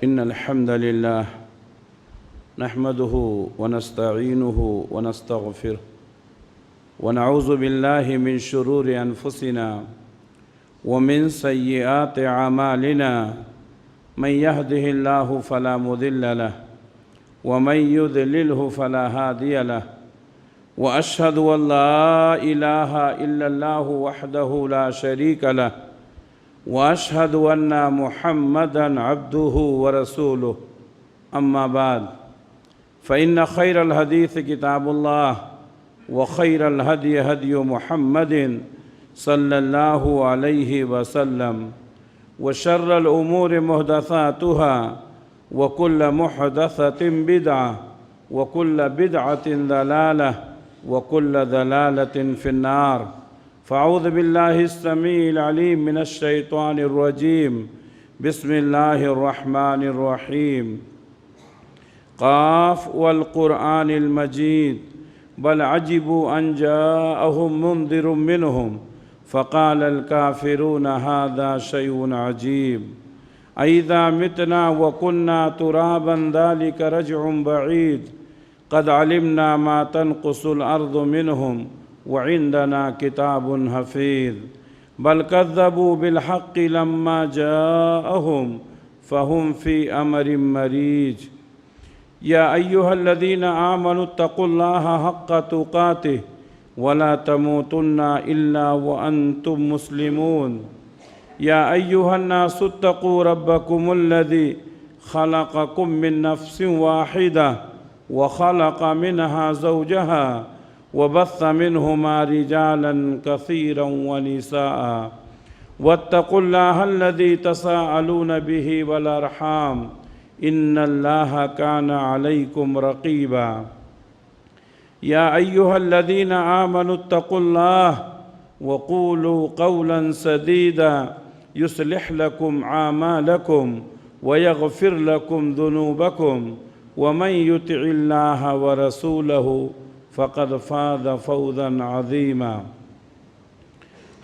إن الحمد لله نحمده ونستعينه ونستغفره ونعوذ بالله من شرور أنفسنا ومن سيئات أعمالنا من يهده الله فلا مضل له ومن يضلله فلا هادي له وأشهد أن لا إله إلا الله وحده لا شريك له وأشهد أن محمدًا عبده ورسوله أما بعد فإن خير الحديث كتاب الله وخير الهدي هدي محمد صلى الله عليه وسلم وشر الأمور محدثاتها وكل محدثة بدعة وكل بدعة ضلالة وكل ضلالة في النار فأعوذ بالله السميع العليم من الشيطان الرجيم بسم الله الرحمن الرحيم قاف والقرآن المجيد بل عجبوا أن جاءهم منذر منهم فقال الكافرون هذا شيء عجيب أإذا متنا وكنا ترابا ذلك رجع بعيد قد علمنا ما تنقص الأرض منهم وعندنا كتاب حفيظ بل كذبوا بالحق لما جاءهم فهم في أمر مريج يا أيها الذين آمنوا اتقوا الله حق تقاته ولا تموتن إلا وأنتم مسلمون يا أيها الناس اتقوا ربكم الذي خلقكم من نفس واحدة وخلق منها زوجها وبث منهما رجالا كثيرا ونساء واتقوا الله الذي تساءلون به والأرحام إن الله كان عليكم رقيبا يا أيها الذين آمنوا اتقوا الله وقولوا قولا سديدا يصلح لكم أعمالكم ويغفر لكم ذنوبكم ومن يطع الله ورسوله فقد فاز فوزا عظیما۔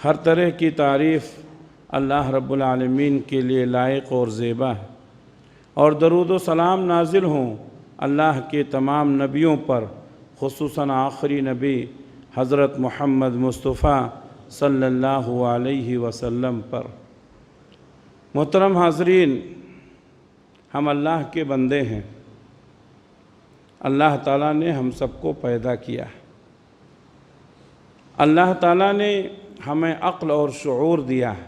ہر طرح کی تعریف اللہ رب العالمین کے لیے لائق اور زیبا ہے، اور درود و سلام نازل ہوں اللہ کے تمام نبیوں پر، خصوصاً آخری نبی حضرت محمد مصطفیٰ صلی اللہ علیہ وسلم پر۔ محترم حاضرین، ہم اللہ کے بندے ہیں۔ اللہ تعالیٰ نے ہم سب کو پیدا کیا۔ اللہ تعالیٰ نے ہمیں عقل اور شعور دیا ہے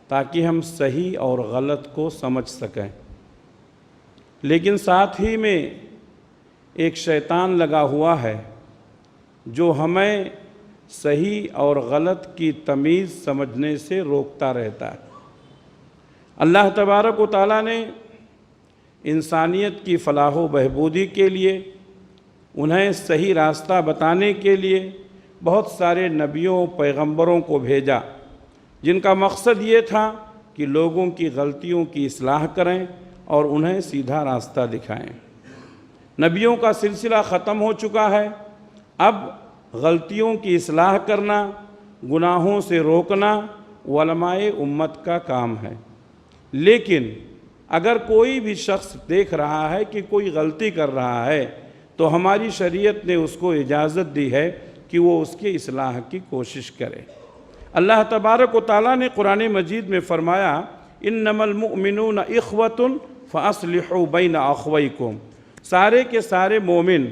تاکہ ہم صحیح اور غلط کو سمجھ سکیں، لیکن ساتھ ہی میں ایک شیطان لگا ہوا ہے جو ہمیں صحیح اور غلط کی تمیز سمجھنے سے روکتا رہتا ہے۔ اللہ تبارک و تعالیٰ نے انسانیت کی فلاح و بہبودی کے لیے، انہیں صحیح راستہ بتانے کے لیے بہت سارے نبیوں پیغمبروں کو بھیجا، جن کا مقصد یہ تھا کہ لوگوں کی غلطیوں کی اصلاح کریں اور انہیں سیدھا راستہ دکھائیں۔ نبیوں کا سلسلہ ختم ہو چکا ہے، اب غلطیوں کی اصلاح کرنا، گناہوں سے روکنا علماء امت کا کام ہے۔ لیکن اگر کوئی بھی شخص دیکھ رہا ہے کہ کوئی غلطی کر رہا ہے تو ہماری شریعت نے اس کو اجازت دی ہے کہ وہ اس کی اصلاح کی کوشش کرے۔ اللہ تبارک و تعالیٰ نے قرآن مجید میں فرمایا انما المؤمنون اخوۃ فاصلحوا بین اخویکم، سارے کے سارے مومن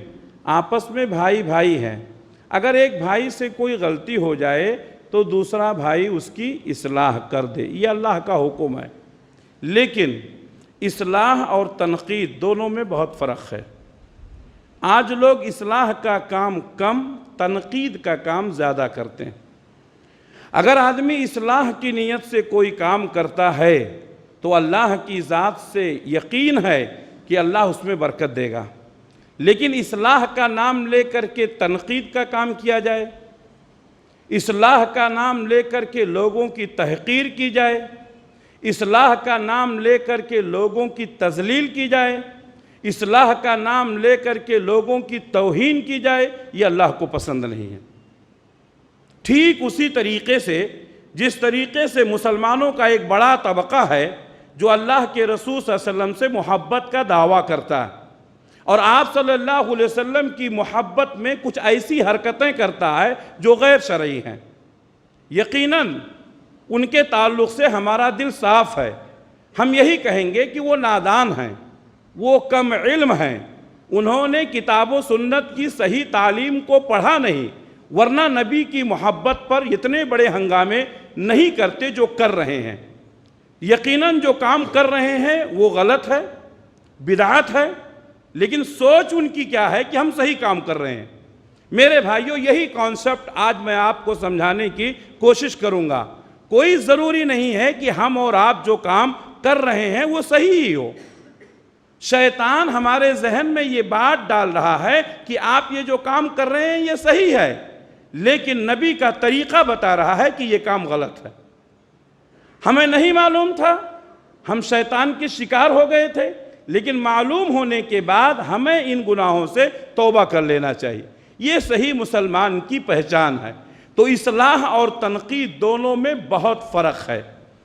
آپس میں بھائی بھائی ہیں۔ اگر ایک بھائی سے کوئی غلطی ہو جائے تو دوسرا بھائی اس کی اصلاح کر دے، یہ اللہ کا حکم ہے۔ لیکن اصلاح اور تنقید دونوں میں بہت فرق ہے۔ آج لوگ اصلاح کا کام کم، تنقید کا کام زیادہ کرتے ہیں۔ اگر آدمی اصلاح کی نیت سے کوئی کام کرتا ہے تو اللہ کی ذات سے یقین ہے کہ اللہ اس میں برکت دے گا، لیکن اصلاح کا نام لے کر کے تنقید کا کام کیا جائے، اصلاح کا نام لے کر کے لوگوں کی تحقیر کی جائے، اصلاح کا نام لے کر کے لوگوں کی تذلیل کی جائے، اصلاح کا نام لے کر کے لوگوں کی توہین کی جائے، یہ اللہ کو پسند نہیں ہے۔ ٹھیک اسی طریقے سے جس طریقے سے مسلمانوں کا ایک بڑا طبقہ ہے جو اللہ کے رسول صلی اللہ علیہ وسلم سے محبت کا دعویٰ کرتا ہے اور آپ صلی اللہ علیہ وسلم کی محبت میں کچھ ایسی حرکتیں کرتا ہے جو غیر شرعی ہیں، یقیناً ان کے تعلق سے ہمارا دل صاف ہے۔ ہم یہی کہیں گے کہ وہ نادان ہیں، وہ کم علم ہیں، انہوں نے کتاب و سنت کی صحیح تعلیم کو پڑھا نہیں، ورنہ نبی کی محبت پر اتنے بڑے ہنگامے نہیں کرتے جو کر رہے ہیں۔ یقیناً جو کام کر رہے ہیں وہ غلط ہے، بدعت ہے، لیکن سوچ ان کی کیا ہے کہ ہم صحیح کام کر رہے ہیں۔ میرے بھائیوں، یہی کانسیپٹ آج میں آپ کو سمجھانے کی کوشش کروں گا۔ کوئی ضروری نہیں ہے کہ ہم اور آپ جو کام کر رہے ہیں وہ صحیح ہی ہو۔ شیطان ہمارے ذہن میں یہ بات ڈال رہا ہے کہ آپ یہ جو کام کر رہے ہیں یہ صحیح ہے، لیکن نبی کا طریقہ بتا رہا ہے کہ یہ کام غلط ہے۔ ہمیں نہیں معلوم تھا، ہم شیطان کے شکار ہو گئے تھے، لیکن معلوم ہونے کے بعد ہمیں ان گناہوں سے توبہ کر لینا چاہیے۔ یہ صحیح مسلمان کی پہچان ہے۔ تو اصلاح اور تنقید دونوں میں بہت فرق ہے۔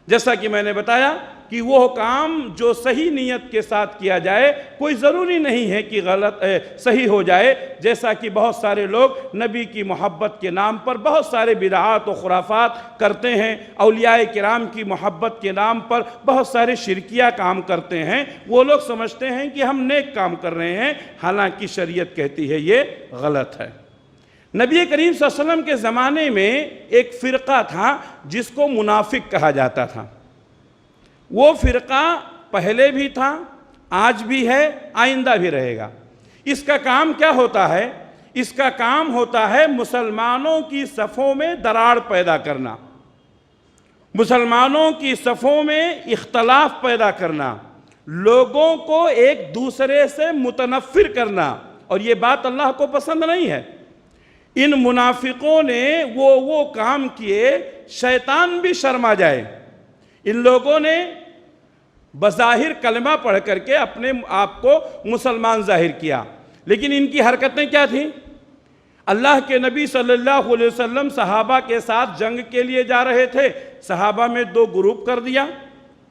جیسا کہ میں نے بتایا کہ وہ کام جو صحیح نیت کے ساتھ کیا جائے کوئی ضروری نہیں ہے کہ صحیح ہو جائے، جیسا کہ بہت سارے لوگ نبی کی محبت کے نام پر بہت سارے بدعات و خرافات کرتے ہیں، اولیاء کرام کی محبت کے نام پر بہت سارے شرکیہ کام کرتے ہیں۔ وہ لوگ سمجھتے ہیں کہ ہم نیک کام کر رہے ہیں، حالانکہ شریعت کہتی ہے یہ غلط ہے۔ نبی کریم صلی اللہ علیہ وسلم کے زمانے میں ایک فرقہ تھا جس کو منافق کہا جاتا تھا۔ وہ فرقہ پہلے بھی تھا، آج بھی ہے، آئندہ بھی رہے گا۔ اس کا کام کیا ہوتا ہے؟ اس کا کام ہوتا ہے مسلمانوں کی صفوں میں دراڑ پیدا کرنا، مسلمانوں کی صفوں میں اختلاف پیدا کرنا، لوگوں کو ایک دوسرے سے متنفر کرنا، اور یہ بات اللہ کو پسند نہیں ہے۔ ان منافقوں نے وہ کام کیے شیطان بھی شرما جائے۔ ان لوگوں نے بظاہر کلمہ پڑھ کر کے اپنے آپ کو مسلمان ظاہر کیا، لیکن ان کی حرکتیں کیا تھیں؟ اللہ کے نبی صلی اللہ علیہ وسلم صحابہ کے ساتھ جنگ کے لیے جا رہے تھے، صحابہ میں دو گروپ کر دیا،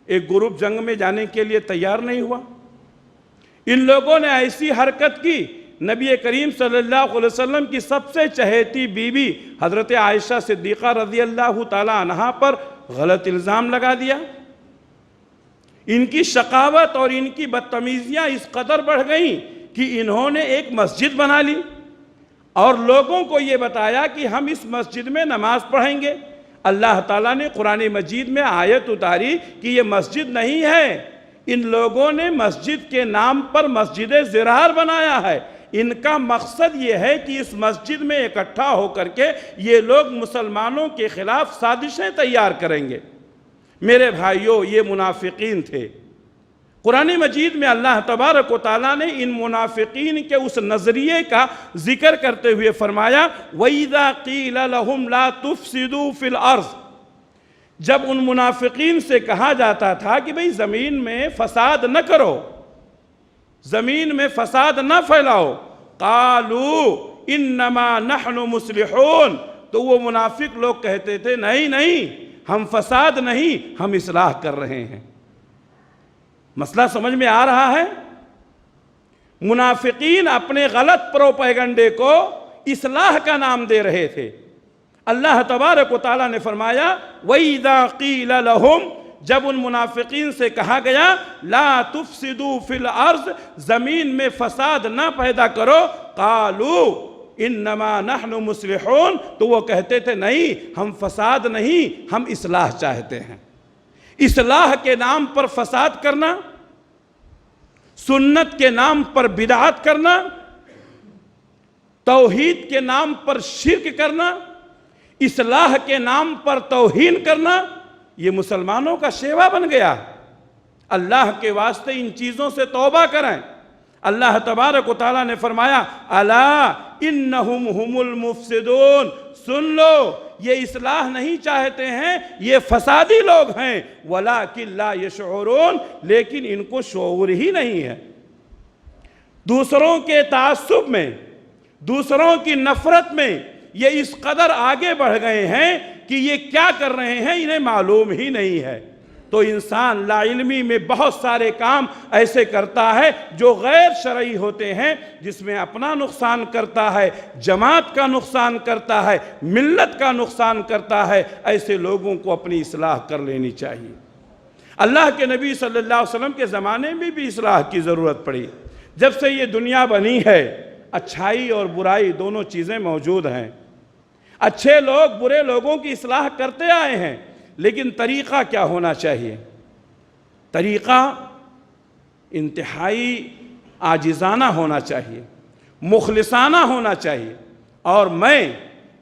ایک گروپ جنگ میں جانے کے لیے تیار نہیں ہوا۔ ان لوگوں نے ایسی حرکت کی، نبی کریم صلی اللہ علیہ وسلم کی سب سے چہیتی بیوی حضرت عائشہ صدیقہ رضی اللہ تعالی عنہا پر غلط الزام لگا دیا۔ ان کی شقاوت اور ان کی بدتمیزیاں اس قدر بڑھ گئیں کہ انہوں نے ایک مسجد بنا لی اور لوگوں کو یہ بتایا کہ ہم اس مسجد میں نماز پڑھیں گے۔ اللہ تعالیٰ نے قرآن مجید میں آیت اتاری کہ یہ مسجد نہیں ہے، ان لوگوں نے مسجد کے نام پر مسجد زرار بنایا ہے۔ ان کا مقصد یہ ہے کہ اس مسجد میں اکٹھا ہو کر کے یہ لوگ مسلمانوں کے خلاف سازشیں تیار کریں گے۔ میرے بھائیوں، یہ منافقین تھے۔ قرآن مجید میں اللہ تبارک و تعالیٰ نے ان منافقین کے اس نظریے کا ذکر کرتے ہوئے فرمایا وَإِذَا قِيلَ لَهُمْ لَا تُفْسِدُوا فِي الْأَرْضِ، جب ان منافقین سے کہا جاتا تھا کہ بھئی زمین میں فساد نہ کرو، زمین میں فساد نہ پھیلاؤ، قالوا انما نحن مصلحون، تو وہ منافق لوگ کہتے تھے نہیں ہم فساد نہیں، ہم اصلاح کر رہے ہیں۔ مسئلہ سمجھ میں آ رہا ہے؟ منافقین اپنے غلط پروپیگنڈے کو اصلاح کا نام دے رہے تھے۔ اللہ تبارک و تعالیٰ نے فرمایا وَإِذَا قِيلَ لَهُمْ، جب ان منافقین سے کہا گیا لا تفسدوا فی الارض، زمین میں فساد نہ پیدا کرو، قالوا انما نحن مصلحون، تو وہ کہتے تھے نہیں ہم فساد نہیں، ہم اصلاح چاہتے ہیں۔ اصلاح کے نام پر فساد کرنا، سنت کے نام پر بدعت کرنا، توحید کے نام پر شرک کرنا، اصلاح کے نام پر توہین کرنا، یہ مسلمانوں کا شیوا بن گیا۔ اللہ کے واسطے ان چیزوں سے توبہ کریں۔ اللہ تبارک و تعالیٰ نے فرمایا الا انہم ہم المفسدون، سن لو یہ اصلاح نہیں چاہتے ہیں، یہ فسادی لوگ ہیں، ولکن لا یشعرون، لیکن ان کو شعور ہی نہیں ہے۔ دوسروں کے تعصب میں، دوسروں کی نفرت میں یہ اس قدر آگے بڑھ گئے ہیں کہ یہ کیا کر رہے ہیں انہیں معلوم ہی نہیں ہے۔ تو انسان لا علمی میں بہت سارے کام ایسے کرتا ہے جو غیر شرعی ہوتے ہیں، جس میں اپنا نقصان کرتا ہے، جماعت کا نقصان کرتا ہے، ملت کا نقصان کرتا ہے۔ ایسے لوگوں کو اپنی اصلاح کر لینی چاہیے۔ اللہ کے نبی صلی اللہ علیہ وسلم کے زمانے میں بھی اصلاح کی ضرورت پڑی۔ جب سے یہ دنیا بنی ہے، اچھائی اور برائی دونوں چیزیں موجود ہیں۔ اچھے لوگ برے لوگوں کی اصلاح کرتے آئے ہیں، لیکن طریقہ کیا ہونا چاہیے؟ طریقہ انتہائی عاجزانہ ہونا چاہیے، مخلصانہ ہونا چاہیے۔ اور میں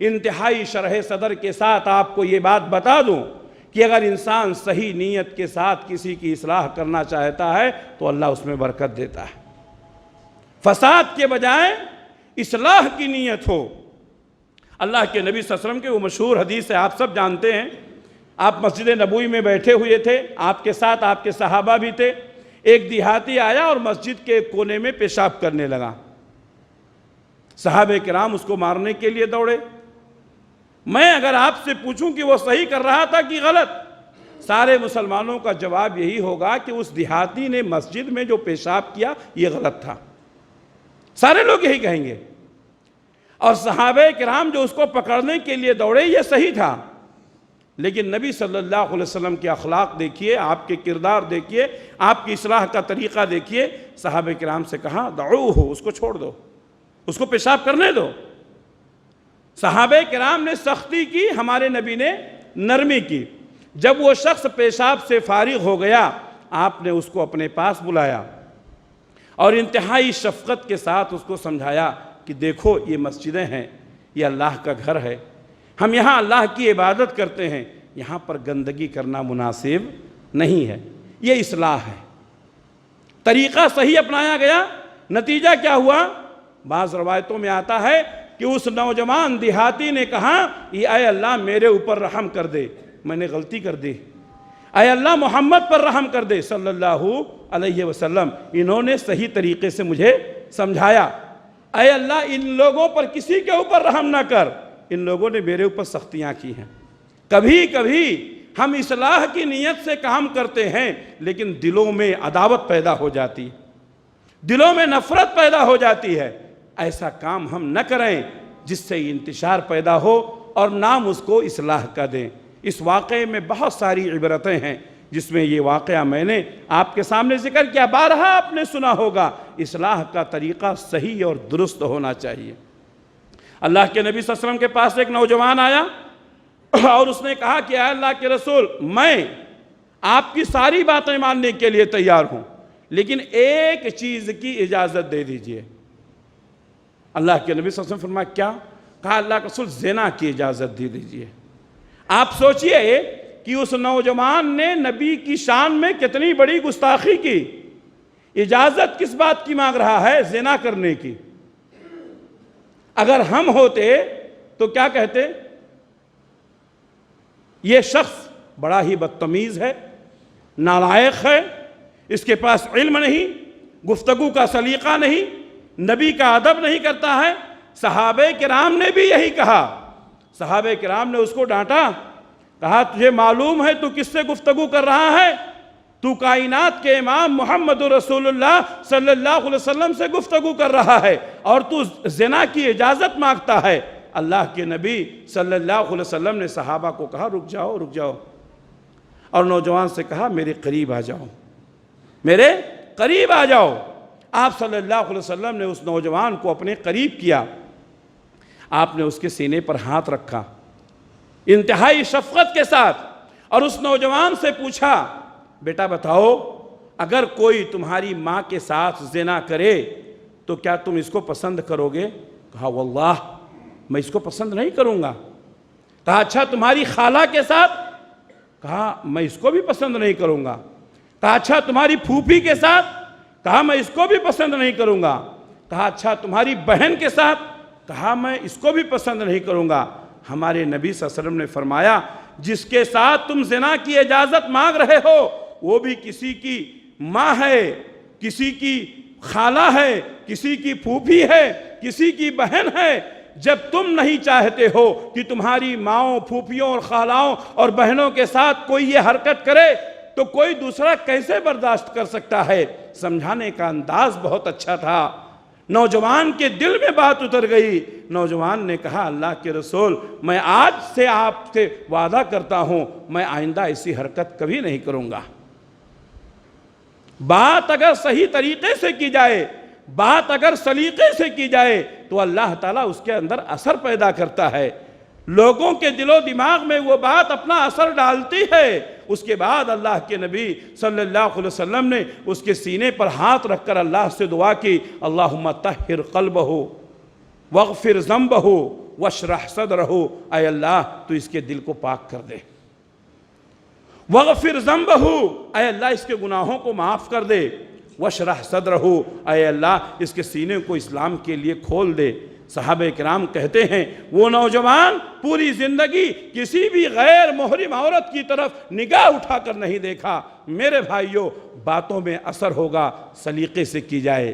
انتہائی شرح صدر کے ساتھ آپ کو یہ بات بتا دوں کہ اگر انسان صحیح نیت کے ساتھ کسی کی اصلاح کرنا چاہتا ہے تو اللہ اس میں برکت دیتا ہے۔ فساد کے بجائے اصلاح کی نیت ہو۔ اللہ کے نبی صلی اللہ علیہ وسلم کے وہ مشہور حدیث ہے، آپ سب جانتے ہیں۔ آپ مسجد نبوی میں بیٹھے ہوئے تھے، آپ کے ساتھ آپ کے صحابہ بھی تھے۔ ایک دیہاتی آیا اور مسجد کے کونے میں پیشاب کرنے لگا۔ صحابہ کرام اس کو مارنے کے لیے دوڑے۔ میں اگر آپ سے پوچھوں کہ وہ صحیح کر رہا تھا کہ غلط، سارے مسلمانوں کا جواب یہی ہوگا کہ اس دیہاتی نے مسجد میں جو پیشاب کیا یہ غلط تھا۔ سارے لوگ یہی کہیں گے۔ اور صحابہ کرام جو اس کو پکڑنے کے لیے دوڑے یہ صحیح تھا، لیکن نبی صلی اللہ علیہ وسلم کے اخلاق دیکھیے، آپ کے کردار دیکھیے، آپ کی اصلاح کا طریقہ دیکھیے۔ صحابہ کرام سے کہا دعوہ، اس کو چھوڑ دو، اس کو پیشاب کرنے دو۔ صحابہ کرام نے سختی کی، ہمارے نبی نے نرمی کی۔ جب وہ شخص پیشاب سے فارغ ہو گیا، آپ نے اس کو اپنے پاس بلایا اور انتہائی شفقت کے ساتھ اس کو سمجھایا کہ دیکھو یہ مسجدیں ہیں، یہ اللہ کا گھر ہے، ہم یہاں اللہ کی عبادت کرتے ہیں، یہاں پر گندگی کرنا مناسب نہیں ہے، یہ اصلاح ہے۔ طریقہ صحیح اپنایا گیا، نتیجہ کیا ہوا؟ بعض روایتوں میں آتا ہے کہ اس نوجوان دیہاتی نے کہا اے اللہ میرے اوپر رحم کر دے، میں نے غلطی کر دی، اے اللہ محمد پر رحم کر دے صلی اللہ علیہ وسلم، انہوں نے صحیح طریقے سے مجھے سمجھایا، اے اللہ ان لوگوں پر کسی کے اوپر رحم نہ کر، ان لوگوں نے میرے اوپر سختیاں کی ہیں۔ کبھی کبھی ہم اصلاح کی نیت سے کام کرتے ہیں، لیکن دلوں میں عداوت پیدا ہو جاتی ہے، دلوں میں نفرت پیدا ہو جاتی ہے۔ ایسا کام ہم نہ کریں جس سے انتشار پیدا ہو اور نام اس کو اصلاح کا دیں۔ اس واقعے میں بہت ساری عبرتیں ہیں، جس میں یہ واقعہ میں نے آپ کے سامنے ذکر کیا، بارہا آپ نے سنا ہوگا۔ اصلاح کا طریقہ صحیح اور درست ہونا چاہیے۔ اللہ کے نبی صلی اللہ علیہ وسلم کے پاس ایک نوجوان آیا اور اس نے کہا کہ اے اللہ کے رسول، میں آپ کی ساری باتیں ماننے کے لیے تیار ہوں، لیکن ایک چیز کی اجازت دے دیجئے۔ اللہ کے نبی صلی اللہ علیہ وسلم فرمایا کیا؟ کہا اللہ کے رسول زنا کی اجازت دے دیجئے۔ آپ سوچئے کہ اس نوجوان نے نبی کی شان میں کتنی بڑی گستاخی کی۔ اجازت کس بات کی مانگ رہا ہے؟ زنا کرنے کی۔ اگر ہم ہوتے تو کیا کہتے؟ یہ شخص بڑا ہی بدتمیز ہے، نالائق ہے، اس کے پاس علم نہیں، گفتگو کا سلیقہ نہیں، نبی کا ادب نہیں کرتا ہے۔ صحابہ کرام نے بھی یہی کہا۔ صحابہ کرام نے اس کو ڈانٹا، کہا تجھے معلوم ہے تو کس سے گفتگو کر رہا ہے؟ تو کائنات کے امام محمد رسول اللہ صلی اللہ علیہ وسلم سے گفتگو کر رہا ہے اور تو زنا کی اجازت مانگتا ہے۔ اللہ کے نبی صلی اللہ علیہ وسلم نے صحابہ کو کہا رک جاؤ رک جاؤ، اور نوجوان سے کہا میرے قریب آ جاؤ، میرے قریب آ جاؤ۔ آپ صلی اللہ علیہ وسلم نے اس نوجوان کو اپنے قریب کیا، آپ نے اس کے سینے پر ہاتھ رکھا انتہائی شفقت کے ساتھ، اور اس نوجوان سے پوچھا بیٹا بتاؤ اگر کوئی تمہاری ماں کے ساتھ زنا کرے تو کیا تم اس کو پسند کرو گے؟ کہا واللہ میں اس کو پسند نہیں کروں گا۔ کہا اچھا تمہاری خالہ کے ساتھ؟ کہا میں اس کو بھی پسند نہیں کروں گا۔ کہا اچھا تمہاری پھوپھی کے ساتھ؟ کہا میں اس کو بھی پسند نہیں کروں گا۔ کہا اچھا تمہاری بہن کے ساتھ؟ کہا میں اس کو بھی پسند نہیں کروں گا۔ ہمارے نبی صلی اللہ علیہ وسلم نے فرمایا جس کے ساتھ تم زنا کی اجازت مانگ رہے ہو وہ بھی کسی کی ماں ہے، کسی کی خالہ ہے، کسی کی پھوپھی ہے، کسی کی بہن ہے۔ جب تم نہیں چاہتے ہو کہ تمہاری ماؤں، پھوپھیوں اور خالاؤں اور بہنوں کے ساتھ کوئی یہ حرکت کرے تو کوئی دوسرا کیسے برداشت کر سکتا ہے؟ سمجھانے کا انداز بہت اچھا تھا۔ نوجوان کے دل میں بات اتر گئی۔ نوجوان نے کہا اللہ کے رسول میں آج سے آپ سے وعدہ کرتا ہوں میں آئندہ ایسی حرکت کبھی نہیں کروں گا۔ بات اگر صحیح طریقے سے کی جائے، بات اگر سلیقے سے کی جائے تو اللہ تعالیٰ اس کے اندر اثر پیدا کرتا ہے، لوگوں کے دل و دماغ میں وہ بات اپنا اثر ڈالتی ہے۔ اس کے بعد اللہ کے نبی صلی اللہ علیہ وسلم نے اس کے سینے پر ہاتھ رکھ کر اللہ سے دعا کی، اللہم طہر قلبہ واغفر ذنبہ واشرح صدرہ، اے اللہ تو اس کے دل کو پاک کر دے، واغفر ذنبہ، اے اللہ اس کے گناہوں کو معاف کر دے، واشرح صدرہ، اے اللہ اس کے سینے کو اسلام کے لیے کھول دے۔ صحابہ کرام کہتے ہیں وہ نوجوان پوری زندگی کسی بھی غیر محرم عورت کی طرف نگاہ اٹھا کر نہیں دیکھا۔ میرے بھائیوں، باتوں میں اثر ہوگا سلیقے سے کی جائے،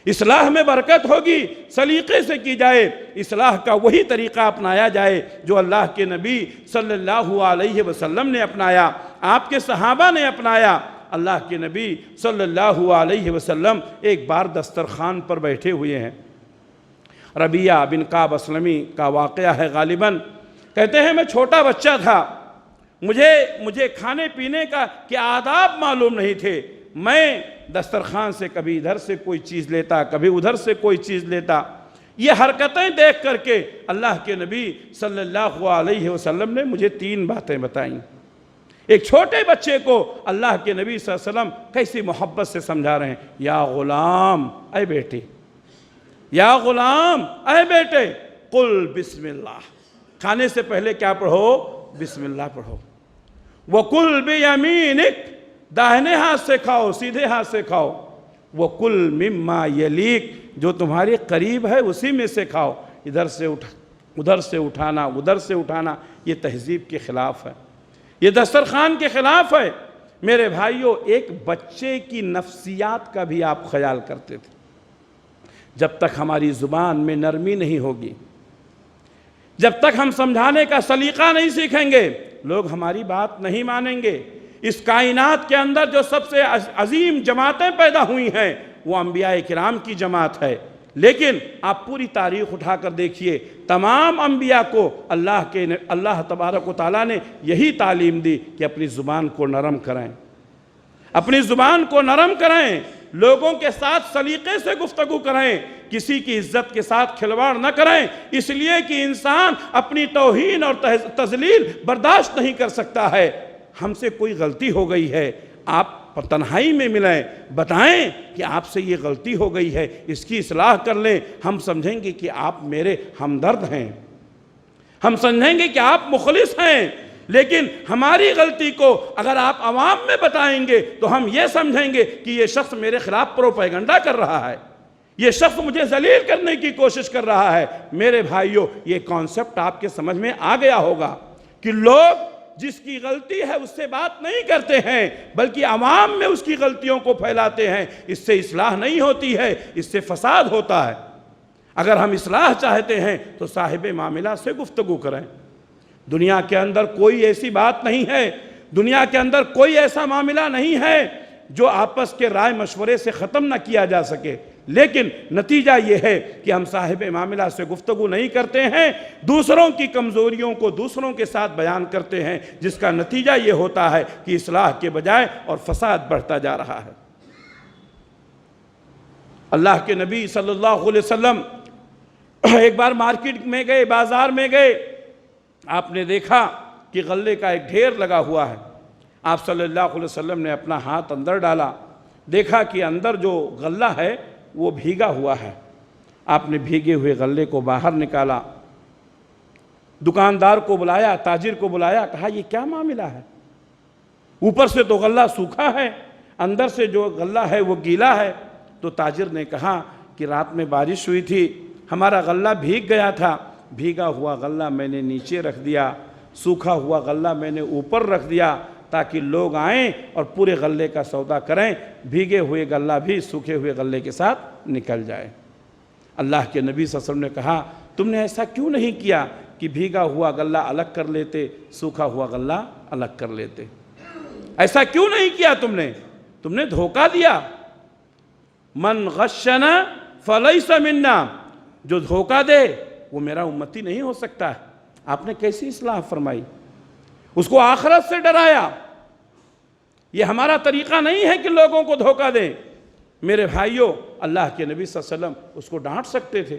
اصلاح میں برکت ہوگی سلیقے سے کی جائے، اصلاح کا وہی طریقہ اپنایا جائے جو اللہ کے نبی صلی اللہ علیہ وسلم نے اپنایا، آپ کے صحابہ نے اپنایا۔ اللہ کے نبی صلی اللہ علیہ وسلم ایک بار دسترخوان پر بیٹھے ہوئے ہیں، ربیعہ بن کعب اسلمی کا واقعہ ہے غالباً، کہتے ہیں میں چھوٹا بچہ تھا، مجھے کھانے پینے کے آداب معلوم نہیں تھے، میں دسترخوان سے کبھی ادھر سے کوئی چیز لیتا، کبھی ادھر سے کوئی چیز لیتا۔ یہ حرکتیں دیکھ کر کے اللہ کے نبی صلی اللہ علیہ وسلم نے مجھے 3 باتیں بتائیں۔ ایک چھوٹے بچے کو اللہ کے نبی صلی اللہ علیہ وسلم کیسی محبت سے سمجھا رہے ہیں، یا غلام، اے بیٹے، یا غلام، اے بیٹے، قل بسم اللہ، کھانے سے پہلے کیا پڑھو؟ بسم اللہ پڑھو۔ وَقُلْ بِيَمِينِكَ، داہنے ہاتھ سے کھاؤ، سیدھے ہاتھ سے کھاؤ۔ وَقُلْ مِمَّا يَلِيكَ، جو تمہارے قریب ہے اسی میں سے کھاؤ۔ ادھر سے اٹھانا، ادھر سے اٹھانا، یہ تہذیب کے خلاف ہے، یہ دسترخوان کے خلاف ہے۔ میرے بھائیوں، ایک بچے کی نفسیات کا بھی آپ خیال کرتے تھے۔ جب تک ہماری زبان میں نرمی نہیں ہوگی، جب تک ہم سمجھانے کا سلیقہ نہیں سیکھیں گے، لوگ ہماری بات نہیں مانیں گے۔ اس کائنات کے اندر جو سب سے عظیم جماعتیں پیدا ہوئی ہیں وہ انبیاء کرام کی جماعت ہے، لیکن آپ پوری تاریخ اٹھا کر دیکھیے، تمام انبیاء کو اللہ تبارک و تعالیٰ نے یہی تعلیم دی کہ اپنی زبان کو نرم کریں، اپنی زبان کو نرم کریں، لوگوں کے ساتھ سلیقے سے گفتگو کریں، کسی کی عزت کے ساتھ کھلواڑ نہ کریں، اس لیے کہ انسان اپنی توہین اور تذلیل برداشت نہیں کر سکتا ہے۔ ہم سے کوئی غلطی ہو گئی ہے، آپ تنہائی میں ملیں، بتائیں کہ آپ سے یہ غلطی ہو گئی ہے، اس کی اصلاح کر لیں، ہم سمجھیں گے کہ آپ میرے ہمدرد ہیں، ہم سمجھیں گے کہ آپ مخلص ہیں۔ لیکن ہماری غلطی کو اگر آپ عوام میں بتائیں گے تو ہم یہ سمجھیں گے کہ یہ شخص میرے خلاف پروپیگنڈا کر رہا ہے، یہ شخص مجھے ذلیل کرنے کی کوشش کر رہا ہے۔ میرے بھائیوں، یہ کانسیپٹ آپ کے سمجھ میں آ گیا ہوگا کہ لوگ جس کی غلطی ہے اس سے بات نہیں کرتے ہیں، بلکہ عوام میں اس کی غلطیوں کو پھیلاتے ہیں۔ اس سے اصلاح نہیں ہوتی ہے، اس سے فساد ہوتا ہے۔ اگر ہم اصلاح چاہتے ہیں تو صاحب معاملہ سے گفتگو کریں۔ دنیا کے اندر کوئی ایسی بات نہیں ہے، دنیا کے اندر کوئی ایسا معاملہ نہیں ہے جو آپس کے رائے مشورے سے ختم نہ کیا جا سکے، لیکن نتیجہ یہ ہے کہ ہم صاحب معاملہ سے گفتگو نہیں کرتے ہیں، دوسروں کی کمزوریوں کو دوسروں کے ساتھ بیان کرتے ہیں، جس کا نتیجہ یہ ہوتا ہے کہ اصلاح کے بجائے اور فساد بڑھتا جا رہا ہے۔ اللہ کے نبی صلی اللہ علیہ وسلم ایک بار مارکیٹ میں گئے، بازار میں گئے، آپ نے دیکھا کہ غلے کا ایک ڈھیر لگا ہوا ہے۔ آپ صلی اللہ علیہ وسلم نے اپنا ہاتھ اندر ڈالا، دیکھا کہ اندر جو غلہ ہے وہ بھیگا ہوا ہے۔ آپ نے بھیگے ہوئے غلے کو باہر نکالا، دکاندار کو بلایا، تاجر کو بلایا، کہا یہ کیا معاملہ ہے؟ اوپر سے تو غلہ سوکھا ہے، اندر سے جو غلہ ہے وہ گیلا ہے۔ تو تاجر نے کہا کہ رات میں بارش ہوئی تھی، ہمارا غلہ بھیگ گیا تھا، بھیگا ہوا غلہ میں نے نیچے رکھ دیا، سوکھا ہوا غلہ میں نے اوپر رکھ دیا تاکہ لوگ آئیں اور پورے غلے کا سودا کریں، بھیگے ہوئے غلہ بھی سوکھے ہوئے غلے کے ساتھ نکل جائے۔ اللہ کے نبی صلی اللہ علیہ وسلم نے کہا تم نے ایسا کیوں نہیں کیا کہ بھیگا ہوا غلہ الگ کر لیتے، سوکھا ہوا غلہ الگ کر لیتے؟ ایسا کیوں نہیں کیا تم نے دھوکہ دیا. من غشنا فلیس منا، جو دھوکہ دے وہ میرا امتی نہیں ہو سکتا. آپ نے کیسی اصلاح فرمائی؟ اس کو آخرت سے ڈرایا. یہ ہمارا طریقہ نہیں ہے کہ لوگوں کو دھوکہ دیں. میرے بھائیوں، اللہ کے نبی صلی اللہ علیہ وسلم اس کو ڈانٹ سکتے تھے،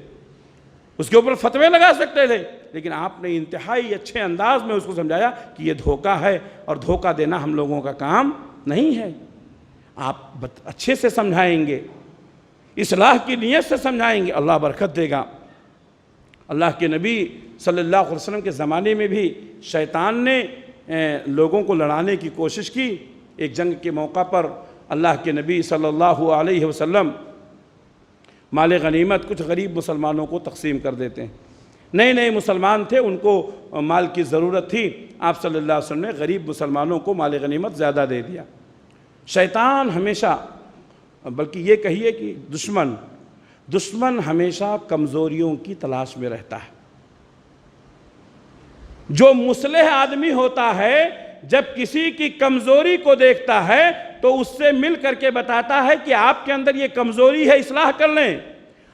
اس کے اوپر فتوے لگا سکتے تھے، لیکن آپ نے انتہائی اچھے انداز میں اس کو سمجھایا کہ یہ دھوکہ ہے اور دھوکہ دینا ہم لوگوں کا کام نہیں ہے. آپ اچھے سے سمجھائیں گے، اصلاح کی نیت سے سمجھائیں گے، اللہ برکت دے گا. اللہ کے نبی صلی اللہ علیہ وسلم کے زمانے میں بھی شیطان نے لوگوں کو لڑانے کی کوشش کی. ایک جنگ کے موقع پر اللہ کے نبی صلی اللہ علیہ وسلم مال غنیمت کچھ غریب مسلمانوں کو تقسیم کر دیتے ہیں. نئے مسلمان تھے، ان کو مال کی ضرورت تھی. آپ صلی اللہ علیہ وسلم نے غریب مسلمانوں کو مال غنیمت زیادہ دے دیا. شیطان ہمیشہ، بلکہ یہ کہیے کہ دشمن ہمیشہ کمزوریوں کی تلاش میں رہتا ہے. جو مصلح آدمی ہوتا ہے جب کسی کی کمزوری کو دیکھتا ہے تو اس سے مل کر کے بتاتا ہے کہ آپ کے اندر یہ کمزوری ہے، اصلاح کر لیں.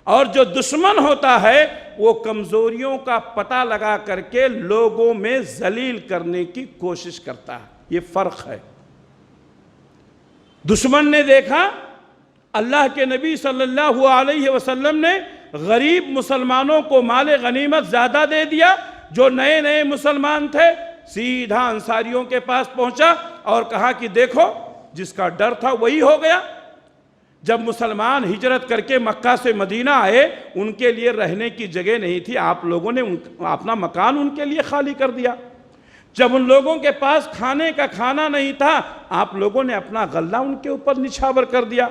اور جو دشمن ہوتا ہے وہ کمزوریوں کا پتہ لگا کر کے لوگوں میں ذلیل کرنے کی کوشش کرتا ہے. یہ فرق ہے. دشمن نے دیکھا اللہ کے نبی صلی اللہ علیہ وسلم نے غریب مسلمانوں کو مال غنیمت زیادہ دے دیا. جو نئے مسلمان تھے سیدھا انصاریوں کے پاس پہنچا اور کہا کہ دیکھو جس کا ڈر تھا وہی ہو گیا. جب مسلمان ہجرت کر کے مکہ سے مدینہ آئے ان کے لیے رہنے کی جگہ نہیں تھی، آپ لوگوں نے اپنا مکان ان کے لیے خالی کر دیا. جب ان لوگوں کے پاس کھانے کا کھانا نہیں تھا آپ لوگوں نے اپنا غلہ ان کے اوپر نچھاور کر دیا.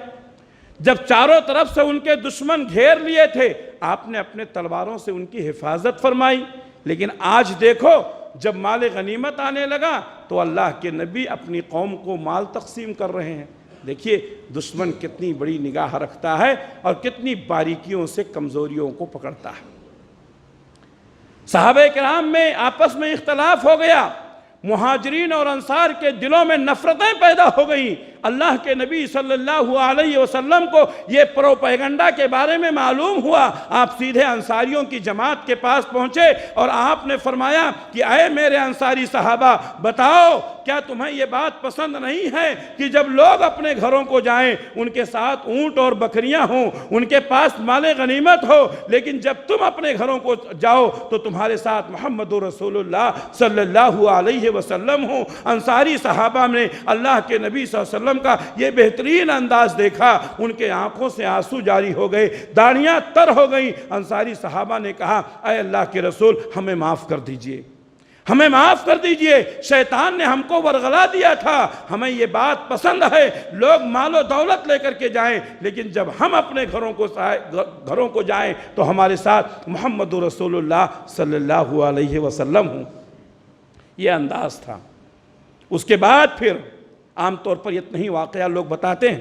جب چاروں طرف سے ان کے دشمن گھیر لیے تھے آپ نے اپنے تلواروں سے ان کی حفاظت فرمائی. لیکن آج دیکھو جب مال غنیمت آنے لگا تو اللہ کے نبی اپنی قوم کو مال تقسیم کر رہے ہیں. دیکھیے دشمن کتنی بڑی نگاہ رکھتا ہے اور کتنی باریکیوں سے کمزوریوں کو پکڑتا ہے. صحابہ کرام میں آپس میں اختلاف ہو گیا. مہاجرین اور انصار کے دلوں میں نفرتیں پیدا ہو گئیں. اللہ کے نبی صلی اللہ علیہ وسلم کو یہ پروپیگنڈا کے بارے میں معلوم ہوا. آپ سیدھے انصاریوں کی جماعت کے پاس پہنچے اور آپ نے فرمایا کہ اے میرے انصاری صحابہ، بتاؤ کیا تمہیں یہ بات پسند نہیں ہے کہ جب لوگ اپنے گھروں کو جائیں ان کے ساتھ اونٹ اور بکریاں ہوں، ان کے پاس مال غنیمت ہو، لیکن جب تم اپنے گھروں کو جاؤ تو تمہارے ساتھ محمد رسول اللہ صلی اللہ علیہ وسلم ہوں. انصاری صحابہ نے اللہ کے نبی صلی اللہ علیہ وسلم کا یہ بہترین انداز دیکھا، ان کے آنکھوں سے آنسو جاری ہو گئے، داڑیاں تر ہو گئیں. انصاری صحابہ نے کہا اے اللہ کے رسول ہمیں معاف کر دیجئے، ہمیں معاف کر دیجئے. شیطان نے ہم کو ورغلا دیا تھا. ہمیں یہ بات پسند ہے لوگ مال و دولت لے کر کے جائیں، لیکن جب ہم اپنے گھروں کو جائیں تو ہمارے ساتھ محمد رسول اللہ صلی اللہ علیہ وسلم ہوں. یہ انداز تھا. اس کے بعد پھر عام طور پر اتنا ہی واقعہ لوگ بتاتے ہیں.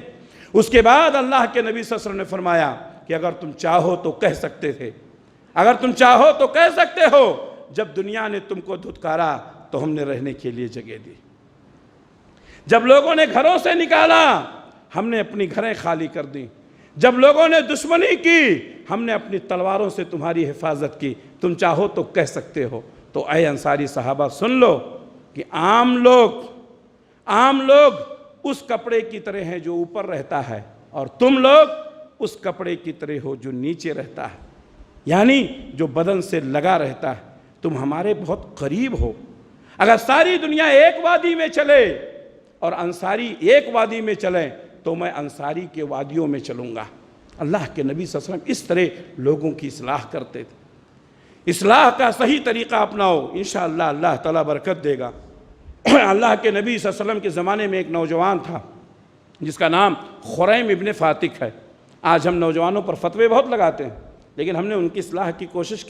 اس کے بعد اللہ کے نبی صلی اللہ علیہ وسلم نے فرمایا کہ اگر تم چاہو تو کہہ سکتے تھے، اگر تم چاہو تو کہہ سکتے ہو جب دنیا نے تم کو دھتکارا تو ہم نے رہنے کے لیے جگہ دی. جب لوگوں نے گھروں سے نکالا ہم نے اپنی گھریں خالی کر دیں. جب لوگوں نے دشمنی کی ہم نے اپنی تلواروں سے تمہاری حفاظت کی. تم چاہو تو کہہ سکتے ہو. تو اے انصاری صحابہ سن لو کہ عام لوگ اس کپڑے کی طرح ہیں جو اوپر رہتا ہے اور تم لوگ اس کپڑے کی طرح ہو جو نیچے رہتا ہے، یعنی جو بدن سے لگا رہتا ہے. تم ہمارے بہت قریب ہو. اگر ساری دنیا ایک وادی میں چلے اور انصاری ایک وادی میں چلیں تو میں انصاری کے وادیوں میں چلوں گا. اللہ کے نبی صلی اللہ علیہ وسلم اس طرح لوگوں کی اصلاح کرتے تھے. اصلاح کا صحیح طریقہ اپناؤ، انشاءاللہ اللہ تعالیٰ برکت دے گا. اللہ کے نبی صلی اللہ علیہ وسلم کے زمانے میں ایک نوجوان تھا جس کا نام خریم ابن فاتق ہے. آج ہم نوجوانوں پر فتوے بہت لگاتے ہیں، لیکن ہم نے ان کی اصلاح کی کوشش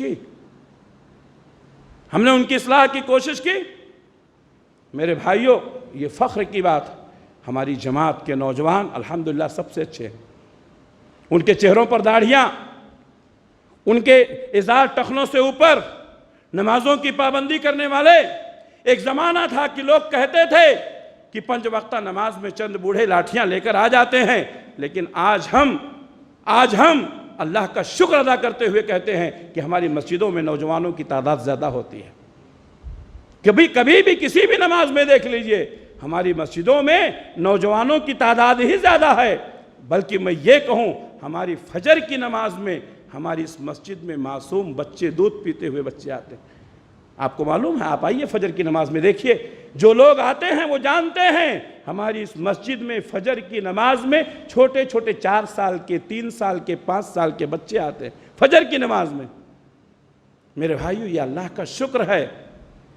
کی. میرے بھائیوں یہ فخر کی بات، ہماری جماعت کے نوجوان الحمدللہ سب سے اچھے ہیں. ان کے چہروں پر داڑھیاں، ان کے ازار ٹخنوں سے اوپر، نمازوں کی پابندی کرنے والے. ایک زمانہ تھا کہ لوگ کہتے تھے کہ 5 وقتہ نماز میں چند بوڑھے لاٹھیاں لے کر آ جاتے ہیں، لیکن آج ہم اللہ کا شکر ادا کرتے ہوئے کہتے ہیں کہ ہماری مسجدوں میں نوجوانوں کی تعداد زیادہ ہوتی ہے۔ کبھی بھی کسی بھی نماز میں دیکھ لیجئے، ہماری مسجدوں میں نوجوانوں کی تعداد ہی زیادہ ہے، بلکہ میں یہ کہوں ہماری فجر کی نماز میں ہماری اس مسجد میں معصوم بچے، دودھ پیتے ہوئے بچے آتے ہیں۔ آپ کو معلوم ہے، آپ آئیے فجر کی نماز میں دیکھیے، جو لوگ آتے ہیں وہ جانتے ہیں ہماری اس مسجد میں فجر کی نماز میں چھوٹے چھوٹے 4 سال کے، 3 سال کے، 5 سال کے بچے آتے ہیں فجر کی نماز میں۔ میرے بھائیو، یہ اللہ کا شکر ہے،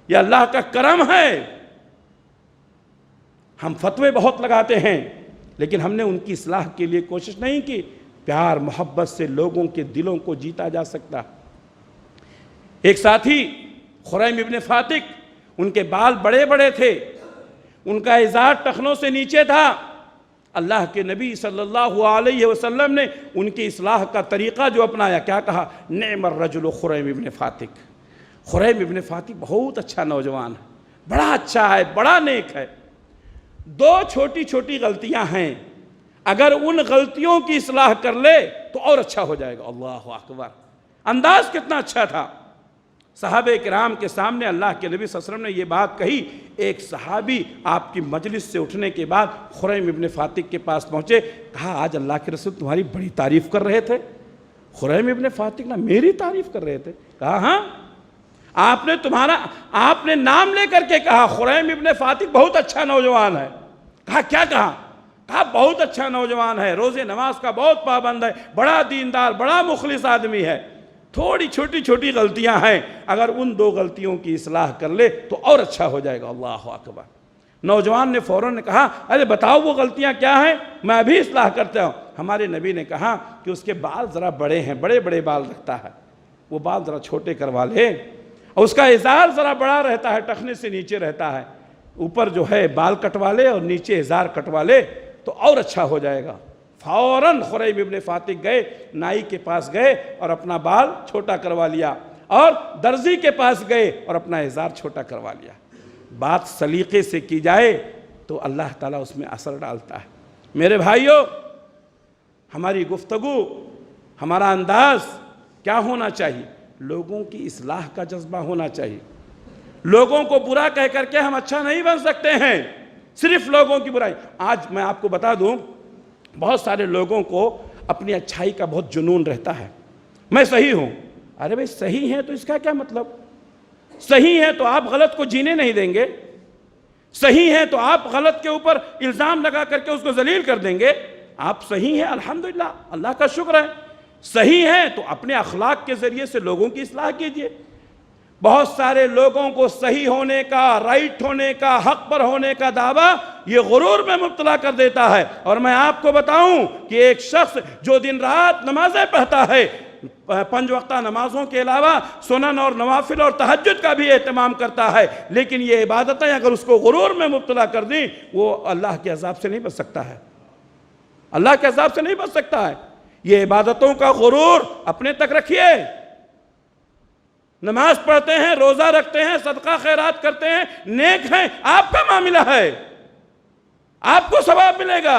یہ اللہ کا کرم ہے۔ ہم فتوے بہت لگاتے ہیں، لیکن ہم نے ان کی اصلاح کے لیے کوشش نہیں کی۔ پیار محبت سے لوگوں کے دلوں کو جیتا جا سکتا۔ ایک ساتھی خریم ابن فاتق، ان کے بال بڑے بڑے تھے، ان کا ازار ٹخنوں سے نیچے تھا۔ اللہ کے نبی صلی اللہ علیہ وسلم نے ان کی اصلاح کا طریقہ جو اپنایا، کیا کہا؟ نعم الرجل خریم ابن فاتق۔ خریم ابن فاتق بہت اچھا نوجوان ہے، بڑا اچھا ہے، بڑا نیک ہے۔ 2 چھوٹی چھوٹی غلطیاں ہیں، اگر ان غلطیوں کی اصلاح کر لے تو اور اچھا ہو جائے گا۔ اللہ اکبر! انداز کتنا اچھا تھا۔ صحابہ کرام کے سامنے اللہ کے نبی صلی اللہ علیہ وسلم نے یہ بات کہی۔ ایک صحابی آپ کی مجلس سے اٹھنے کے بعد خریم ابن فاتق کے پاس پہنچے، کہا آج اللہ کے رسول تمہاری بڑی تعریف کر رہے تھے۔ خریم ابن فاتق نے میری تعریف کر رہے تھے؟ کہا ہاں، آپ نے نام لے کر کے کہا خریم ابن فاتق بہت اچھا نوجوان ہے۔ کہا کیا کہا؟ کہا بہت اچھا نوجوان ہے، روزے نماز کا بہت پابند ہے، بڑا دیندار، بڑا مخلص آدمی ہے۔ تھوڑی چھوٹی چھوٹی غلطیاں ہیں، اگر ان 2 غلطیوں کی اصلاح کر لے تو اور اچھا ہو جائے گا۔ اللہ اکبر! نوجوان نے فوراً کہا ارے بتاؤ وہ غلطیاں کیا ہیں، میں ابھی اصلاح کرتا ہوں۔ ہمارے نبی نے کہا کہ اس کے بال ذرا بڑے ہیں، بڑے بڑے بال رکھتا ہے، وہ بال ذرا چھوٹے کروا لے، اور اس کا ازار ذرا بڑا رہتا ہے، ٹخنے سے نیچے رہتا ہے، اوپر جو ہے بال کٹوا لے اور نیچے ازار کٹوا لے تو اور اچھا ہو جائے گا۔ فوراً خریم ابن فاتق گئے، نائی کے پاس گئے اور اپنا بال چھوٹا کروا لیا، اور درزی کے پاس گئے اور اپنا ازار چھوٹا کروا لیا۔ بات سلیقے سے کی جائے تو اللہ تعالیٰ اس میں اثر ڈالتا ہے۔ میرے بھائیوں، ہماری گفتگو، ہمارا انداز کیا ہونا چاہیے؟ لوگوں کی اصلاح کا جذبہ ہونا چاہیے۔ لوگوں کو برا کہہ کر کے ہم اچھا نہیں بن سکتے ہیں، صرف لوگوں کی برائی۔ آج میں آپ کو بتا دوں، بہت سارے لوگوں کو اپنی اچھائی کا بہت جنون رہتا ہے۔ میں صحیح ہوں، ارے بھائی صحیح ہے تو اس کا کیا مطلب؟ صحیح ہے تو آپ غلط کو جینے نہیں دیں گے، صحیح ہے تو آپ غلط کے اوپر الزام لگا کر کے اس کو ذلیل کر دیں گے۔ آپ صحیح ہیں، الحمدللہ، اللہ کا شکر ہے، صحیح ہے تو اپنے اخلاق کے ذریعے سے لوگوں کی اصلاح کیجئے۔ بہت سارے لوگوں کو صحیح ہونے کا، رائٹ ہونے کا، حق پر ہونے کا دعویٰ یہ غرور میں مبتلا کر دیتا ہے۔ اور میں آپ کو بتاؤں کہ ایک شخص جو دن رات نمازیں پڑھتا ہے، 5 وقتہ نمازوں کے علاوہ سنن اور نوافل اور تہجد کا بھی اہتمام کرتا ہے، لیکن یہ عبادتیں اگر اس کو غرور میں مبتلا کر دیں، وہ اللہ کے عذاب سے نہیں بچ سکتا ہے، اللہ کے عذاب سے نہیں بچ سکتا ہے۔ یہ عبادتوں کا غرور اپنے تک رکھیے۔ نماز پڑھتے ہیں، روزہ رکھتے ہیں، صدقہ خیرات کرتے ہیں، نیک ہیں، آپ کا معاملہ ہے، آپ کو ثواب ملے گا۔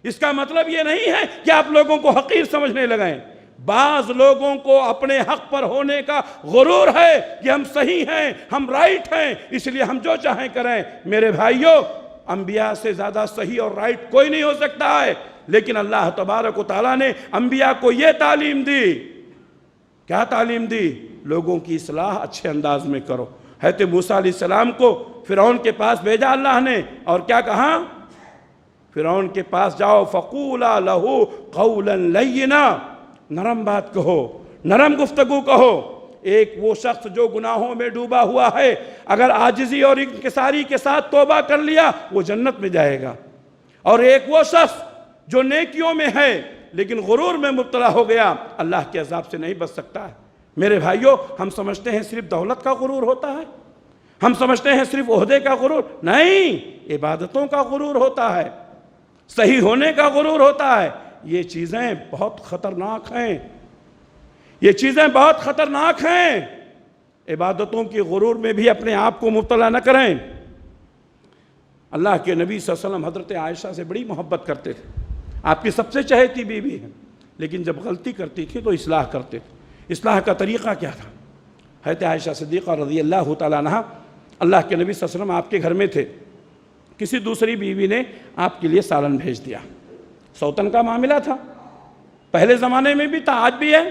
اس کا مطلب یہ نہیں ہے کہ آپ لوگوں کو حقیر سمجھنے لگیں۔ بعض لوگوں کو اپنے حق پر ہونے کا غرور ہے کہ ہم صحیح ہیں، ہم رائٹ ہیں، اس لیے ہم جو چاہیں کریں۔ میرے بھائیوں، انبیاء سے زیادہ صحیح اور رائٹ کوئی نہیں ہو سکتا ہے، لیکن اللہ تبارک و تعالیٰ نے انبیاء کو یہ تعلیم دی۔ کیا تعلیم دی؟ لوگوں کی اصلاح اچھے انداز میں کرو۔ حضرت موسیٰ علیہ السلام کو فرعون کے پاس بھیجا اللہ نے، اور کیا کہا؟ فرعون کے پاس جاؤ، فَقُولَا لَهُ قَوْلًا لَيِّنًا، نرم بات کہو، نرم گفتگو کہو۔ ایک وہ شخص جو گناہوں میں ڈوبا ہوا ہے، اگر عاجزی اور انکساری کے ساتھ توبہ کر لیا وہ جنت میں جائے گا، اور ایک وہ شخص جو نیکیوں میں ہے لیکن غرور میں مبتلا ہو گیا، اللہ کے عذاب سے نہیں بچ سکتا ہے۔ میرے بھائیوں، ہم سمجھتے ہیں صرف دولت کا غرور ہوتا ہے، ہم سمجھتے ہیں صرف عہدے کا غرور، نہیں، عبادتوں کا غرور ہوتا ہے، صحیح ہونے کا غرور ہوتا ہے۔ یہ چیزیں بہت خطرناک ہیں، یہ چیزیں بہت خطرناک ہیں۔ عبادتوں کی غرور میں بھی اپنے آپ کو مبتلا نہ کریں۔ اللہ کے نبی صلی اللہ علیہ وسلم حضرت عائشہ سے بڑی محبت کرتے تھے، آپ کی سب سے چہیتی بیوی ہیں، لیکن جب غلطی کرتی تھی تو اصلاح کرتے تھے۔ اصلاح کا طریقہ کیا تھا؟ حضرت عائشہ صدیقہ رضی اللہ تعالیٰ عنہا، اللہ کے نبی صلی اللہ علیہ وسلم آپ کے گھر میں تھے، کسی دوسری بیوی نے آپ کے لیے سالن بھیج دیا، سوتن کا معاملہ تھا، پہلے زمانے میں بھی تھا، آج بھی ہے۔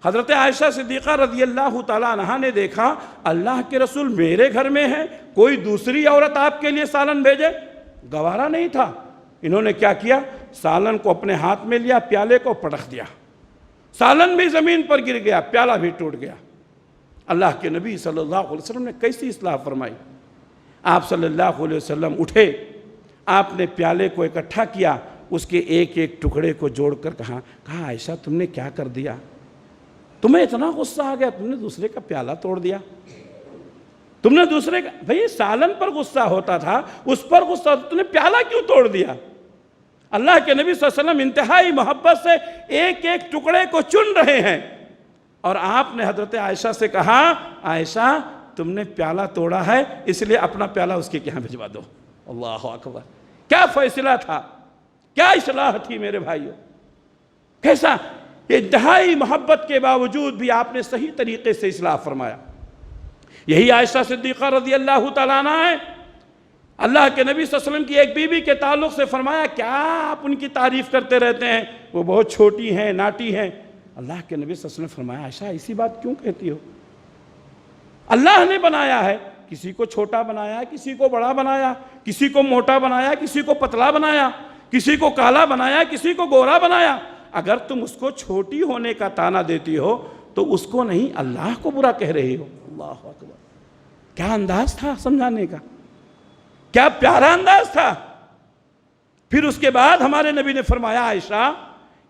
حضرت عائشہ صدیقہ رضی اللہ تعالیٰ عنہا نے دیکھا اللہ کے رسول میرے گھر میں ہے، کوئی دوسری عورت آپ کے لیے سالن بھیجے، گوارا نہیں تھا۔ انہوں نے کیا کیا؟ سالن کو اپنے ہاتھ میں لیا، پیالے کو پٹخ دیا، سالن بھی زمین پر گر گیا، پیالہ بھی ٹوٹ گیا۔ اللہ کے نبی صلی اللہ علیہ وسلم نے کیسی اصلاح فرمائی؟ آپ صلی اللہ علیہ وسلم اٹھے، آپ نے پیالے کو اکٹھا کیا، اس کے ایک ایک ٹکڑے کو جوڑ کر کہا عائشہ تم نے کیا کر دیا؟ تمہیں اتنا غصہ آ گیا، تم نے دوسرے کا پیالہ توڑ دیا، تم نے دوسرے کا، بھئی سالن پر غصہ ہوتا تھا، اس پر غصہ ہوتا، تم نے پیالہ کیوں توڑ دیا؟ اللہ کے نبی صلی اللہ علیہ وسلم انتہائی محبت سے ایک ایک ٹکڑے کو چن رہے ہیں، اور آپ نے حضرت عائشہ سے کہا عائشہ تم نے پیالہ توڑا ہے، اس لیے اپنا پیالہ اس کے یہاں بھجوا دو۔ اللہ اکبر، کیا فیصلہ تھا، کیا اصلاح تھی میرے بھائیوں، کیسا انتہائی محبت کے باوجود بھی آپ نے صحیح طریقے سے اصلاح فرمایا۔ یہی عائشہ صدیقہ رضی اللہ تعالیٰ عنہ ہے، اللہ کے نبی صلی اللہ علیہ وسلم کی ایک بیوی کے تعلق سے فرمایا کیا آپ ان کی تعریف کرتے رہتے ہیں، وہ بہت چھوٹی ہیں، ناٹی ہیں۔ اللہ کے نبی صلی اللہ علیہ وسلم نے فرمایا عائشہ ایسی بات کیوں کہتی ہو؟ اللہ نے بنایا ہے، کسی کو چھوٹا بنایا، کسی کو بڑا بنایا، کسی کو موٹا بنایا، کسی کو پتلا بنایا، کسی کو کالا بنایا، کسی کو گورا بنایا۔ اگر تم اس کو چھوٹی ہونے کا تانا دیتی ہو تو اس کو نہیں اللہ کو برا کہہ رہی ہو۔ اللہ اکبر، کیا انداز تھا سمجھانے کا، کیا پیارا انداز تھا۔ پھر اس کے بعد ہمارے نبی نے فرمایا عائشہ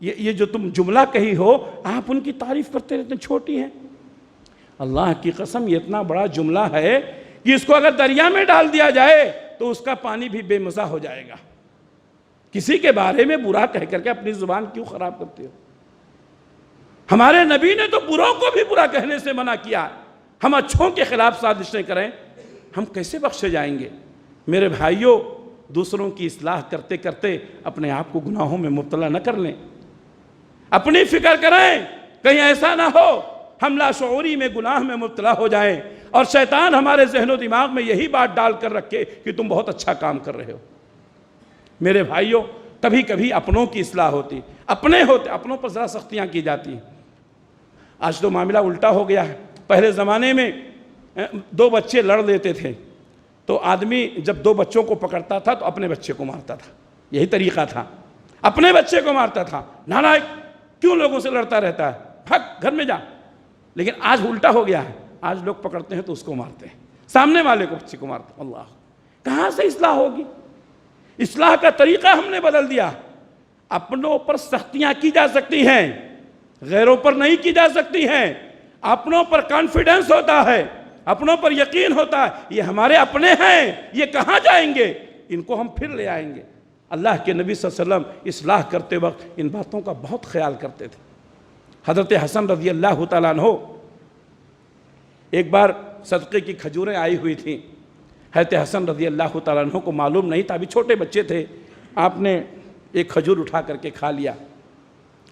یہ جو تم جملہ کہی ہو، آپ ان کی تعریف کرتے رہتے ہیں، چھوٹی ہیں۔ اللہ کی قسم یہ اتنا بڑا جملہ ہے کہ اس کو اگر دریا میں ڈال دیا جائے تو اس کا پانی بھی بے مزہ ہو جائے گا۔ کسی کے بارے میں برا کہہ کر کے اپنی زبان کیوں خراب کرتے ہو؟ ہمارے نبی نے تو بروں کو بھی برا کہنے سے منع کیا، ہم اچھوں کے خلاف سازشیں کریں، ہم کیسے بخشے جائیں گے؟ میرے بھائیوں، دوسروں کی اصلاح کرتے کرتے اپنے آپ کو گناہوں میں مبتلا نہ کر لیں، اپنی فکر کریں، کہیں ایسا نہ ہو ہم لاشعوری میں گناہ میں مبتلا ہو جائیں اور شیطان ہمارے ذہن و دماغ میں یہی بات ڈال کر رکھے کہ تم بہت اچھا کام کر رہے ہو۔ میرے بھائیوں، کبھی کبھی اپنوں کی اصلاح ہوتی، اپنوں پر ذرا سختیاں کی جاتی ہیں۔ آج تو معاملہ الٹا ہو گیا ہے۔ پہلے زمانے میں دو بچے لڑ لیتے تھے تو آدمی جب دو بچوں کو پکڑتا تھا تو اپنے بچے کو مارتا تھا، یہی طریقہ تھا، اپنے بچے کو مارتا تھا۔ نالائق، کیوں لوگوں سے لڑتا رہتا ہے، بھگ گھر میں جا۔ لیکن آج الٹا ہو گیا ہے، آج لوگ پکڑتے ہیں تو اس کو مارتے ہیں، سامنے والے کو بچے کو مارتے ہیں۔ اللہ، کہاں سے اصلاح ہوگی؟ اصلاح کا طریقہ ہم نے بدل دیا۔ اپنوں پر سختیاں کی جا سکتی ہیں، غیروں پر نہیں کی جا سکتی ہیں۔ اپنوں پر کانفیڈنس ہوتا ہے، اپنوں پر یقین ہوتا ہے، یہ ہمارے اپنے ہیں، یہ کہاں جائیں گے، ان کو ہم پھر لے آئیں گے۔ اللہ کے نبی صلی اللہ علیہ وسلم اصلاح کرتے وقت ان باتوں کا بہت خیال کرتے تھے۔ حضرت حسن رضی اللہ تعالیٰ عنہ ایک بار صدقے کی کھجوریں آئی ہوئی تھیں، حضرت حسن رضی اللہ تعالیٰ عنہ کو معلوم نہیں تھا، ابھی چھوٹے بچے تھے، آپ نے ایک کھجور اٹھا کر کے کھا لیا۔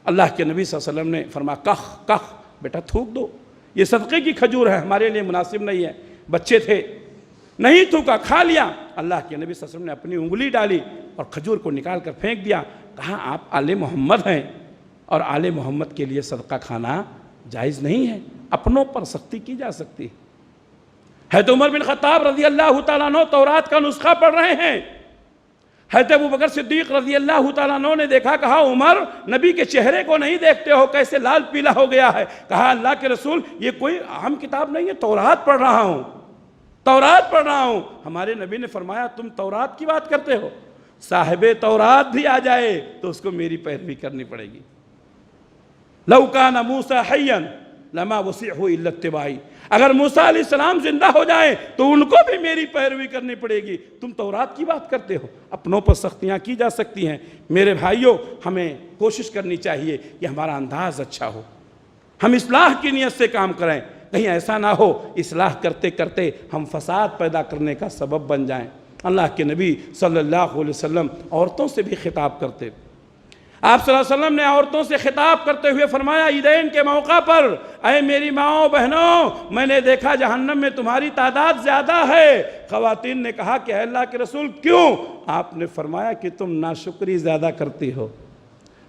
اللہ کے نبی صلی اللہ علیہ وسلم نے فرمایا کخ بیٹا تھوک دو، یہ صدقے کی کھجور ہے، ہمارے لیے مناسب نہیں ہے۔ بچے تھے، نہیں تھوکا، کھا لیا۔ اللہ کے نبی صلی اللہ علیہ وسلم نے اپنی انگلی ڈالی اور کھجور کو نکال کر پھینک دیا، کہا آپ آل محمد ہیں اور آل محمد کے لیے صدقہ کھانا جائز نہیں ہے، اپنوں پر سختی کی جا سکتی ہے۔ حضرت عمر بن خطاب رضی اللہ تعالیٰ عنہ تورات کا نسخہ پڑھ رہے ہیں، حضرت ابوبکر صدیق رضی اللہ تعالیٰ عنہ نے دیکھا، کہا عمر نبی کے چہرے کو نہیں دیکھتے ہو، کیسے لال پیلا ہو گیا ہے؟ کہا اللہ کے رسول یہ کوئی عام کتاب نہیں ہے، تورات پڑھ رہا ہوں، تورات پڑھ رہا ہوں۔ ہمارے نبی نے فرمایا تم تورات کی بات کرتے ہو، صاحب تورات بھی آ جائے تو اس کو میری پیروی کرنی پڑے گی۔ لو کان موسیٰ حیا لما وسعہ الا اتباعی، اگر موسیٰ علیہ السلام زندہ ہو جائیں تو ان کو بھی میری پیروی کرنی پڑے گی۔ تم تورات کی بات کرتے ہو، اپنوں پر سختیاں کی جا سکتی ہیں۔ میرے بھائیوں، ہمیں کوشش کرنی چاہیے کہ ہمارا انداز اچھا ہو، ہم اصلاح کی نیت سے کام کریں، کہیں ایسا نہ ہو اصلاح کرتے کرتے ہم فساد پیدا کرنے کا سبب بن جائیں۔ اللہ کے نبی صلی اللہ علیہ وسلم عورتوں سے بھی خطاب کرتے. آپ صلی اللہ علیہ وسلم نے عورتوں سے خطاب کرتے ہوئے فرمایا عیدین کے موقع پر اے میری ماؤں بہنوں میں نے دیکھا جہنم میں تمہاری تعداد زیادہ ہے. خواتین نے کہا کہ اے اللہ کے رسول کیوں؟ آپ نے فرمایا کہ تم ناشکری زیادہ کرتی ہو،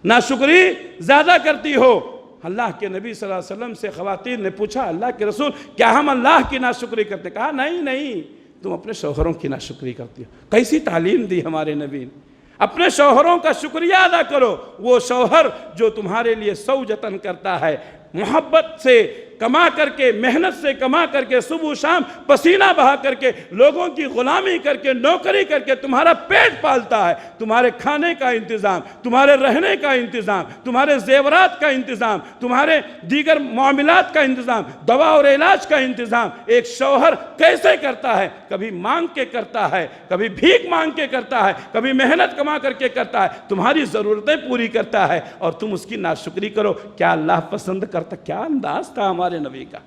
ناشکری زیادہ کرتی ہو. اللہ کے نبی صلی اللہ علیہ وسلم سے خواتین نے پوچھا اللہ کے رسول کیا ہم اللہ کی ناشکری کرتے؟ کہا نہیں تم اپنے شوہروں کی ناشکری کرتی ہو. کیسی تعلیم دی ہمارے نبی نے. اپنے شوہروں کا شکریہ ادا کرو. وہ شوہر جو تمہارے لیے سوجتن کرتا ہے، محبت سے کما کر کے، محنت سے کما کر کے، صبح شام پسینہ بہا کر کے، لوگوں کی غلامی کر کے، نوکری کر کے تمہارا پیٹ پالتا ہے، تمہارے کھانے کا انتظام، تمہارے رہنے کا انتظام، تمہارے زیورات کا انتظام، تمہارے دیگر معاملات کا انتظام، دوا اور علاج کا انتظام ایک شوہر کیسے کرتا ہے؟ کبھی مانگ کے کرتا ہے، کبھی بھیک مانگ کے کرتا ہے، کبھی محنت کما کر کے کرتا ہے، تمہاری ضرورتیں پوری کرتا ہے اور تم اس کی ناشکری کرو. کیا اللہ پسند کرتا؟ کیا انداز تھا ہمارے نبی کا،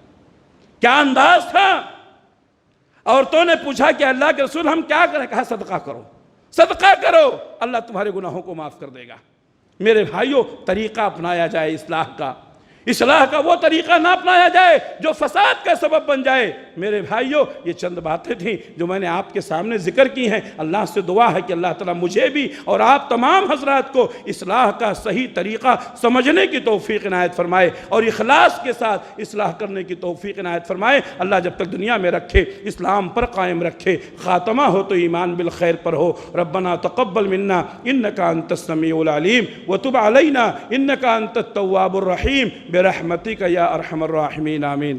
کیا انداز تھا. عورتوں نے پوچھا کہ اللہ کے رسول ہم کیا کریں؟ کہا صدقہ کرو، صدقہ کرو، اللہ تمہارے گناہوں کو معاف کر دے گا. میرے بھائیوں طریقہ اپنایا جائے اصلاح کا وہ طریقہ نہ اپنایا جائے جو فساد کا سبب بن جائے. میرے بھائیوں یہ چند باتیں تھیں جو میں نے آپ کے سامنے ذکر کی ہیں. اللہ سے دعا ہے کہ اللہ تعالیٰ مجھے بھی اور آپ تمام حضرات کو اصلاح کا صحیح طریقہ سمجھنے کی توفیق عنایت فرمائے اور اخلاص کے ساتھ اصلاح کرنے کی توفیق عنایت فرمائے. اللہ جب تک دنیا میں رکھے اسلام پر قائم رکھے، خاتمہ ہو تو ایمان بالخیر پر ہو. ربنا تقبل منا انک انت السمیع العلیم وتب علینا انک انت التواب الرحیم برحمتک یا ارحم الراحمین. آمین.